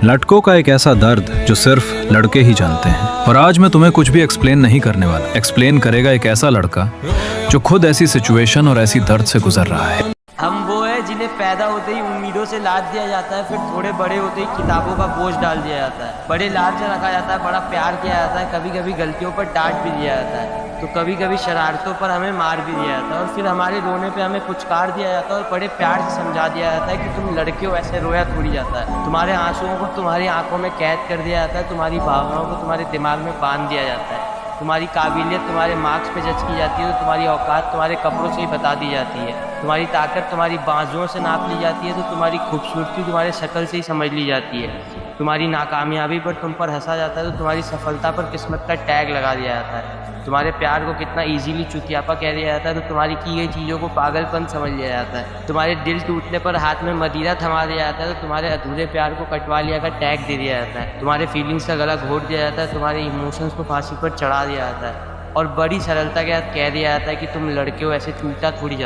लड़कों का एक ऐसा दर्द जो सिर्फ लड़के ही जानते हैं। और आज मैं तुम्हें कुछ भी एक्सप्लेन नहीं करने वाला। एक्सप्लेन करेगा एक ऐसा लड़का जो खुद ऐसी सिचुएशन और ऐसी दर्द से गुजर रहा है। हम वो है जिन्हें पैदा होते ही उम्मीदों से लाद दिया जाता है, फिर थोड़े बड़े होते ही किताबों का बोझ डाल दिया जाता है। बड़े लाड से रखा जाता है, बड़ा प्यार किया जाता है, कभी कभी गलतियों पर डांट भी दिया जाता है, तो कभी कभी शरारतों पर हमें मार भी दिया जाता है, और फिर हमारे रोने पे हमें पुचकार दिया जाता है और बड़े प्यार से समझा दिया जाता है कि तुम लड़के हो, ऐसे रोया थोड़ी जाता है। तुम्हारे आंसुओं को तुम्हारी आंखों में कैद कर दिया जाता है, तुम्हारी भावनाओं को तुम्हारे दिमाग में बांध दिया जाता है, तुम्हारी काबिलियत तुम्हारे मार्क्स पे जज की जाती है, तो तुम्हारी औकात तुम्हारे कपड़ों से ही बता दी जाती है, तुम्हारी ताकत तुम्हारी बाजुओं से नाप ली जाती है, तो तुम्हारी खूबसूरती तुम्हारे शक्ल से ही समझ ली जाती है, तुम्हारी नाकामयाबी पर तुम पर हंसा जाता है, तो तुम्हारी सफलता पर किस्मत का टैग लगा दिया जाता है, तुम्हारे प्यार को कितना इजीली चुतियापा कह दिया जाता है, तो तुम्हारी की गई चीज़ों को पागलपन समझ लिया जाता है, तुम्हारे दिल टूटने पर हाथ में मदिरा थमा दिया जाता है, तो तुम्हारे अधूरे प्यार को कटवा लिया का टैग दे दिया जाता है, तुम्हारे फीलिंग्स का गला घोट दिया जाता है, तुम्हारे इमोशंस को फांसी पर चढ़ा दिया जाता है, और बड़ी सरलता के साथ कह दिया जाता है कि तुम लड़के हो, ऐसे टूटा थोड़ी जाता है।